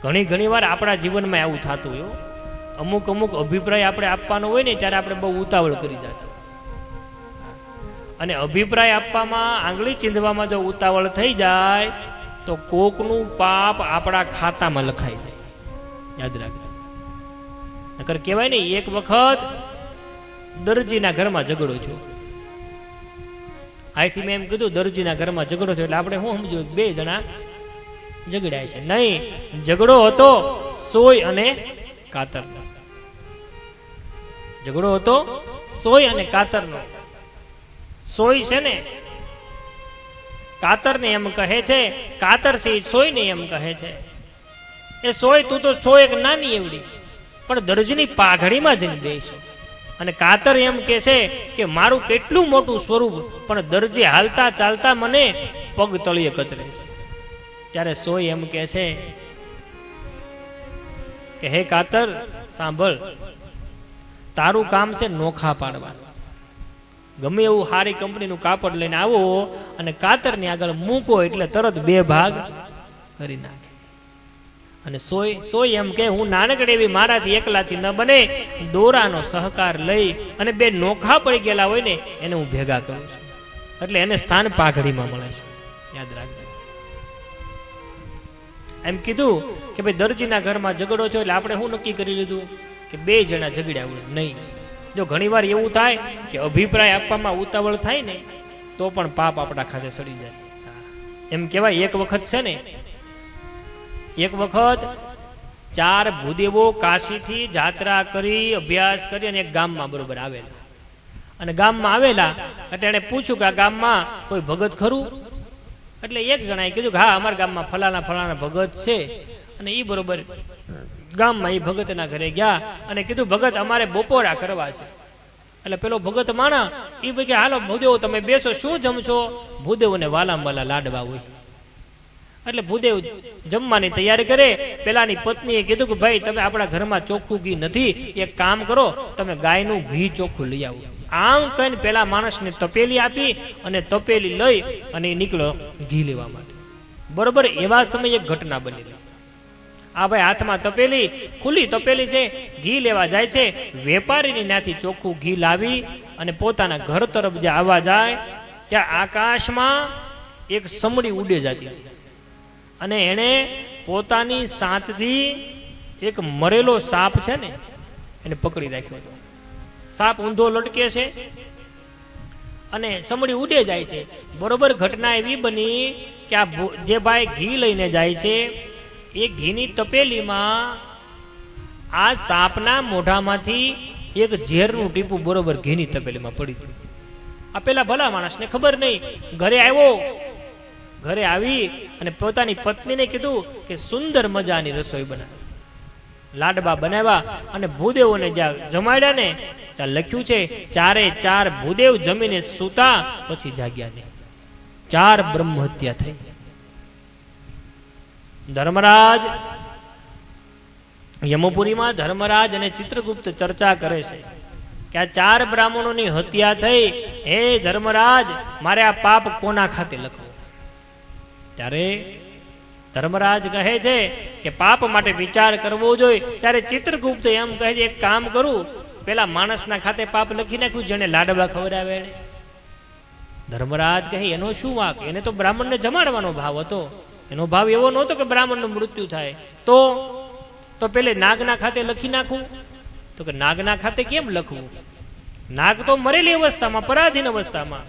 ઘણી વાર આપણા જીવનમાં આવું થતું હોય, અમુક અભિપ્રાય આપણે આપવાનો હોય ને ત્યારે આપણે બહુ ઉતાવળ કરી જતા, અને અભિપ્રાય આપવામાં આંગળી ચીંધવામાં જો ઉતાવળ થઈ જાય તો કોકનું પાપ આપણા ખાતામાં લખાઈ જાય. યાદ રાખજો. નકર કહેવાય ને, એક વખત દરજીના ઘરમાં ઝઘડો થયો. અહીંથી મેં એમ કીધું દરજીના ઘરમાં ઝઘડો થયો એટલે આપણે શું સમજ્યું, બે જણા ઝઘડ્યા છે. નહીં, ઝઘડો હતો સોય અને કાતરનો. ઝઘડો હતો સોય અને કાતરનો. સોય છે ને કાતરને એમ કહે છે, કાતર છે સોયને એમ કહે છે. એ સોય તું તો સોય એક નાની એવડી, પણ દરજીની પાઘડીમાં જઈને બેસો. અને કાતર એમ કે છે કે મારું કેટલું મોટું સ્વરૂપ, પણ દરજી હાલતા ચાલતા મને પગ તળિયે કચરે છે. ત્યારે સોય એમ કે છે કે હે કાતર સાંભળ, તારું કામ છે નોખા પાડવાનું. ગમે એવું સારી કંપનીનું કાપડ લઈને આવો અને કાતરની આગળ મૂકો એટલે તરત બે ભાગ કરી નાખે. અને સોય એમ કે હું નાનકડી એવી મારાથી એકલાથી ન બને, દોરાનો સહકાર લઈ અને બે નોખા પડી ગયેલા હોય ને એને હું ભેગા કરું છું, એટલે એને સ્થાન પાઘડીમાં મળે છે. યાદ રાખજો. એમ કીધું કે ભાઈ દરજીના ઘરમાં ઝઘડો છો એટલે આપણે શું નક્કી કરી લીધું કે બે જણા ઝઘડ્યા હોય. નહીં, જો ઘણીવાર એવું થાય કે અભિપ્રાય આપવામાં ઉતાવળ થાય ને તો પણ પાપ આપણા ખાતે સડી જાય. એમ કહેવાય, એક વખત છે ને, એક વખત 4 ભૂદેવો કાશીથી જાત્રા કરી અભ્યાસ કરી અને એક ગામમાં બરોબર આવેલા. અને ગામમાં આવેલા એટલે એને પૂછ્યું કે આ ગામમાં કોઈ ભગત ખરું? એટલે એક જણાએ કીધું કે હા, અમારા ગામમાં ફલાણા ભગત છે. અને એ બરોબર ગામમાં એ ભગતના ઘરે ગયા અને કીધું ભગત અમારે બપોરા કરવા છે. એટલે પેલો ભગત માણા એ ભાઈ કે હાલો ભૂદેવો તમે બેસો, શું જમશો? ભૂદેવોને વાલામાં લાડવા હોય. એટલે ભૂદેવ જમવાની તૈયારી કરે. પેલાની પત્નીએ કીધું કે ભાઈ તમે આપણા ઘરમાં ચોખ્ખું ઘી નથી, એક કામ કરો તમે ગાયનું ઘી ચોખ્ખું લઈ આવો. આમ કહીને પેલા માણસને તપેલી આપી અને તપેલી લઈ અને નીકળ્યો ઘી લેવા માટે. બરોબર એવા સમયે એક ઘટના બની. આ ભાઈ હાથમાં તપેલી, ખુલ્લી તપેલી છે, ઘી લેવા જાય છે. વેપારીની ત્યાંથી ચોખ્ખું ઘી લાવી અને પોતાના ઘર તરફ જે આવવા જાય ત્યાં આકાશમાં એક સમડી ઉડે જતી અને એને પોતાની સાંચથી એક મરેલો સાપ છે ને એને પકડી રાખ્યો હતો. સાપ ઊંધો લટકે છે અને સમડી ઉડે જાય છે. બરોબર ઘટના એવી બની કે આ જે ભાઈ ઘી લઈને જાય છે એ ઘીની તપેલીમાં આ સાપના મોઢામાંથી એક ઝેરનું ટીપું બરોબર ઘીની તપેલીમાં પડી ગયું. આ પેલા ભલા માણસને ખબર નહીં. ઘરે આવ્યો, ઘરે આવી અને પોતાની પત્નીને કીધું કે સુંદર મજાની રસોઈ બનાવી, લાડવા બનાવ્યા અને ભૂદેવોને જ્યાં જમાડ્યા ને ત્યાં લખ્યું છે 4 ભૂદેવ જમીને સૂતા પછી જાગ્યા નહીં. 4 બ્રહ્મ હત્યા થઈ. ધર્મરાજ યમપુરીમાં ધર્મરાજ અને ચિત્રગુપ્ત ચર્ચા કરે છે કે આ 4 બ્રાહ્મણોની હત્યા થઈ. હે ધર્મરાજ, મારે આ પાપ કોના ખાતે લખવું? ત્યારે ધર્મરાજ કહે છે કે પાપ માટે વિચાર કરવો જોઈએ. ત્યારે ચિત્રગુપ્ત એમ કહે છે એક કામ કરું, પેલા માણસના ખાતે પાપ લખી નાખ્યું જેને લાડવા ખવડાવે. ધર્મરાજ કહે એનો શું વાંક? એને તો બ્રાહ્મણને જમાડવાનો ભાવ હતો. એનો ભાવ એવો નહોતો કે બ્રાહ્મણનું મૃત્યુ થાય. તો પેલે નાગના ખાતે લખી નાખવું? તો કે નાગના ખાતે કેમ લખવું? નાગ તો મરેલી અવસ્થામાં, પરાધીન અવસ્થામાં,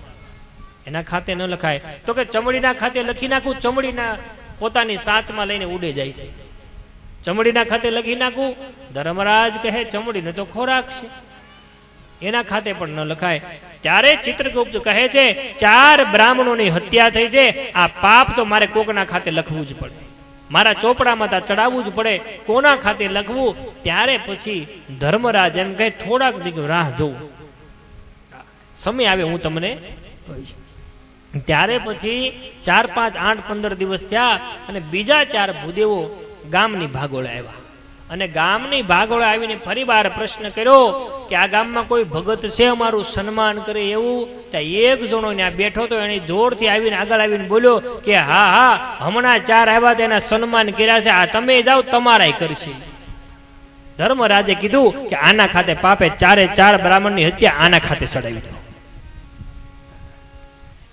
એના ખાતે ન લખાય. તો કે ચમડીના ખાતે લખી નાખું? ચમડીના પોતાની સાચમાં લઈને ઉડે જાય છે, ચમડીના ખાતે લખી નાખું? ધર્મરાજ કહે ચમડીને તો ખોરાક છે, એના ખાતે પણ ન લખાય. ત્યારે ચિત્રગુપ્ત કહે છે 4 બ્રાહ્મણોની હત્યા થઈ છે, આ પાપ તો મારે કોકના ખાતે લખવું જ પડે, મારા ચોપડામાં તા ચડાવવું જ પડે. કોના ખાતે લખવું? ત્યારે પછી ધર્મરાજ એમ કહે થોડાક દીકરો રાહ જોઉં, સમય આવે હું તમને કહીશ. ત્યારે પછી 4, 5, 8, 15 દિવસ થયા અને બીજા 4 ભૂદેવો ગામની ભાગોળે આવ્યા અને ગામની ભાગોળે આવીને ફરીવાર પ્રશ્ન કર્યો કે આ ગામમાં કોઈ ભગત છે અમારું સન્માન કરે એવું? ત્યાં એક જણો ત્યાં બેઠો તો એને જોરથી આવીને આગળ આવીને બોલ્યો કે હા હા, હમણાં 4 આવ્યા તેના સન્માન કર્યા છે, આ તમે જાઓ તમારાય કરશે. ધર્મરાજે કીધું કે આના ખાતે પાપે 4 બ્રાહ્મણની હત્યા આના ખાતે ચડાવી દો.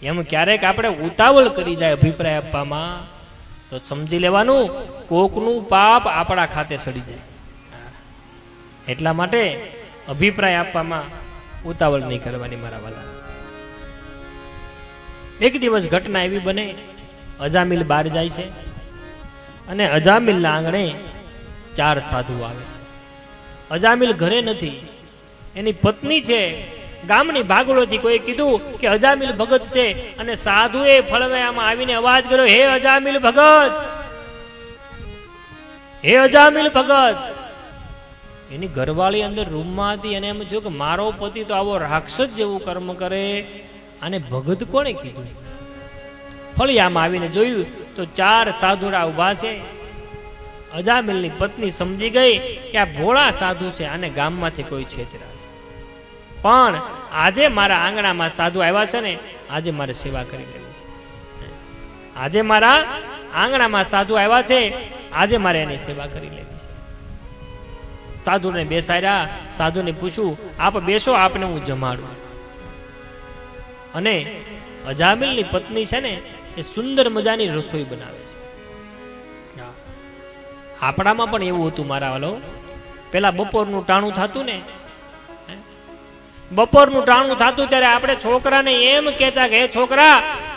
એમ ક્યારેક આપણે ઉતાવળ કરી જાય અભિપ્રાય આપવામાં તો સમજી લેવાનું કોકનું પાપ આપણા ખાતે સડી જાય. એટલા માટે અભિપ્રાય આપવામાં ઉતાવળ નહીં કરવાની મારા વાલા. એક દિવસ ઘટના એવી બને, અજામિલ બહાર જાય છે અને અજામિલના આંગણે 4 સાધુ આવે છે. અજામિલ ઘરે નથી, એની પત્ની છે. ગામની ભાગોળોથી કોઈ કીધું કે અજામિલ ભગત છે અને સાધુએ ફળવાયામાં આવીને અવાજ કર્યો, હે અજામિલ ભગત, હે અજામિલ ભગત. એની ઘરવાળી અંદર રૂમમાં હતી અને એમ થયું કે મારો પતિ તો આવો રાક્ષસ જેવું કર્મ કરે, અને ભગત કોણે કીધું? ફળિયામાં આવીને જોયું તો 4 સાધુડા ઉભા છે. અજામિલની પત્ની સમજી ગઈ કે આ ભોળા સાધુ છે અને ગામમાંથી કોઈ છેતરા છે, પણ આજે મારા આંગણામાં સાધુ આવ્યા છે ને, આજે મારે સેવા કરી લેવી છે. આજે મારા આંગણામાં સાધુ આવ્યા છે, આજે મારે એની સેવા કરી લેવી છે. સાધુને બેસાડ્યા. સાધુને પૂછ્યું, આપ બેસો, આપને હું જમાડું. અને અજામિલની પત્ની છે ને એ સુંદર મજાની રસોઈ બનાવે છે. આપણામાં પણ એવું હતું મારા વાલો. પેલા બપોરનું ટાણું થતું ને, બપોરનું ટાણું થતું ત્યારે આપણે છોકરાને એમ કહેતા કે હે છોકરા,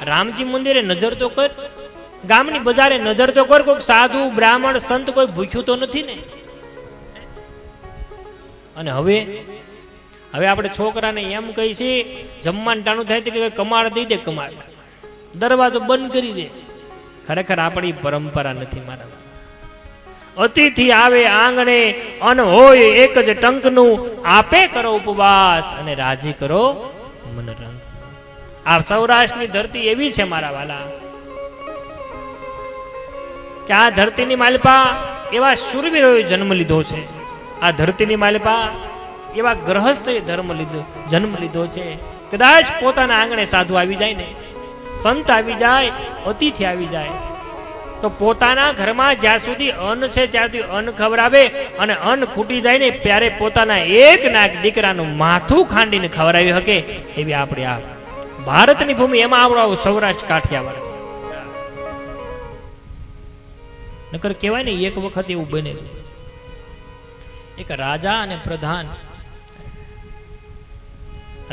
રામજી મંદિરે નજર તો કર, ગામની બજારે નજર તો કર, કોઈ સાધુ બ્રાહ્મણ સંત કોઈ ભૂખ્યું તો નથી ને. અને હવે આપણે છોકરાને એમ કહી છે, જમવાનું ટાણું થાય કે કમાડ દઈ દે, કમાડ, દરવાજો બંધ કરી દે. ખરેખર આપણી પરંપરા નથી મારા. અતિથિ આવે આંગણે અન હોય એક જ ટંકનું, આપે કરો ઉપવાસ અને રાજી કરો મન રંગ. આ સૌરાષ્ટ્રની ધરતી એવી છે મારા વાલા કે આ ધરતીની માલિપા એવા શૂરવીરોએ જન્મ લીધો છે. આ ધરતીની માલિપા એવા ગ્રહસ્થે જન્મ લીધો છે. કદાચ પોતાના આંગણે સાધુ આવી જાય ને, સંત આવી જાય, અતિથિ આવી જાય, તો પોતાના ઘરમાં જ્યાં સુધી અન્ન છે ત્યાં સુધી અન્ન ખવડાવે, અને અન્ન ખૂટી જાય ને ત્યારે પોતાના એક ના દીકરાનું માથું ખાંડીને ખવડાવી શકે એવી આપણી આ ભારતની ભૂમિ. એમાં આપણો સૌરાષ્ટ્ર કાઠિયાવાડ છે. નકર કહેવાય ને એક વખત એવું બનેલું, એક રાજા અને પ્રધાન.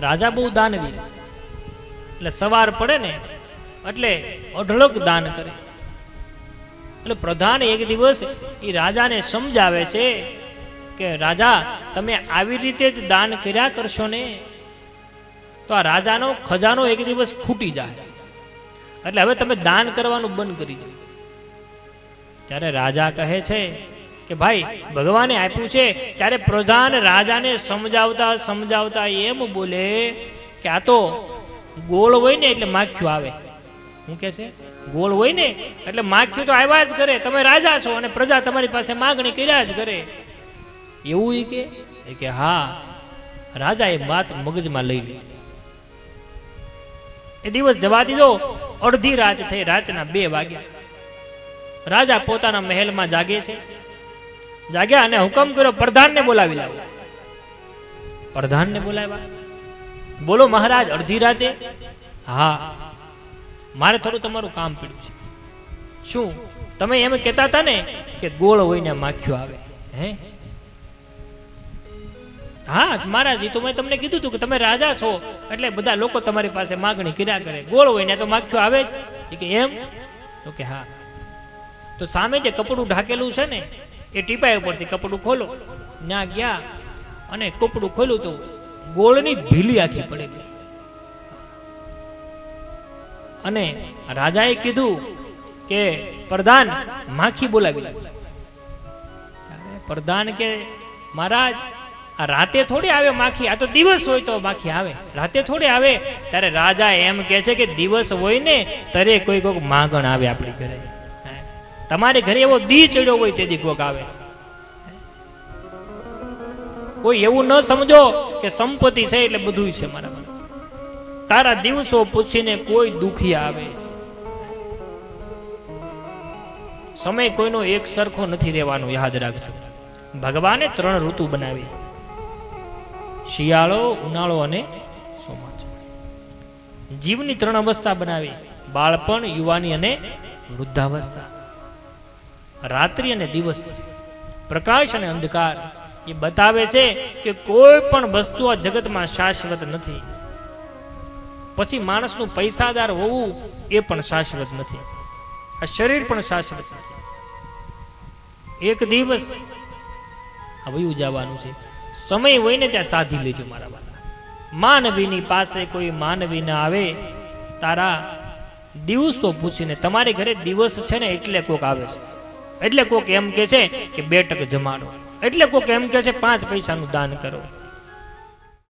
રાજા બહુ દાનવીર, એટલે સવાર પડે ને એટલે અઢળક દાન કરે. એટલે પ્રધાન એક દિવસ એ રાજાને સમજાવે છે કે રાજા, તમે આવી રીતે જ દાન કર્યા કરશો ને તો આ રાજાનો ખજાનો એક દિવસ ખૂટી જાય, એટલે હવે તમે દાન કરવાનું બંધ કરી દો. ત્યારે રાજા કહે છે કે ભાઈ, ભગવાને આપ્યું છે. ત્યારે પ્રધાન રાજાને સમજાવતા એમ બોલે કે આ તો ગોળ હોય ને એટલે માખ્યું આવે. શું કે છે? ગોળ હોય ને એટલે માખ્યું તો આવ્યા જ કરે. તમે રાજા છો અને પ્રજા તમારી પાસે માગણી કર્યા જ કરે. એવું કે હા. રાજા એ વાત મગજમાં લઈ લીધી. એ દિવસ જવા દીધો. અડધી રાત થઈ, રાતના 2 વાગ્યા. રાજા પોતાના મહેલમાં જાગે છે. જાગ્યા અને હુકમ કર્યો, પ્રધાનને બોલાવી લાવો. પ્રધાનને બોલાવ્યા. બોલો મહારાજ, અડધી રાતે? હા, મારે થોડું તમારું કામ પડ્યું છે. શું? તમે એમ કહેતા હતા ને કે ગોળ હોય ને માખ્યું આવે? હે? હા મહારાજ, તો મેં તમને કીધું હતું કે તમે રાજા છો એટલે બધા લોકો તમારી પાસે માગણી કર્યા કરે. ગોળ હોય ને તો માખ્યું આવે જ. કે એમ? તો કે હા. તો સામે જે કપડું ઢાકેલું છે ને એ ટીપાઈ ઉપરથી કપડું ખોલો. ના ગયા અને કપડું ખોલ્યું તો ગોળની ભીલી આખી પડી ગઈ. અને રાજાએ કીધું કે પ્રધાન, માખી બોલાવી લાવી. પ્રધાન કે મહારાજ, આ રાતે થોડી આવે માખી, આ તો દિવસ હોય તો માખી આવે, રાતે થોડી આવે. ત્યારે રાજા એમ કે છે કે દિવસ હોય ને ત્યારે કોઈ કોઈક માગણ આવે આપણી ઘરે. તમારે ઘરે એવો દી ચડ્યો હોય તેથી કોક આવે. કોઈ એવું ન સમજો કે સંપત્તિ છે એટલે બધું છે મારા માટે. તારા દિવસો પૂછીને કોઈ દુખી આવે. સમય કોઈનો એક સરખો નથી રહેવાનો, યાદ રાખજો. ભગવાને 3 ઋતુ બનાવી, શિયાળો, ઉનાળો અને ચોમાસું. જીવની 3 અવસ્થા બનાવી, બાળપણ, યુવાની અને વૃદ્ધાવસ્થા. રાત્રિ અને દિવસ, પ્રકાશ અને અંધકાર. એ બતાવે છે કે કોઈ પણ વસ્તુ આ જગતમાં શાશ્વત નથી. પછી માણસનું પૈસાદાર હોવું એ પણ શાશ્વત નથી, આ શરીર પણ શાશ્વત નથી. એક દિવસ આ વયું જવાનું છે. સમય હોય ને ત્યાં સાધી લેજો મારા વાલા. માનવીની પાસે કોઈ માનવી ના આવે. તારા દિવસો પૂછીને, તમારે ઘરે દિવસ છે ને એટલે કોક આવે છે, એટલે કોક એમ કે છે કે 2 ટક જમાડો, એટલે કોક એમ કે છે 5 પૈસાનું દાન કરો.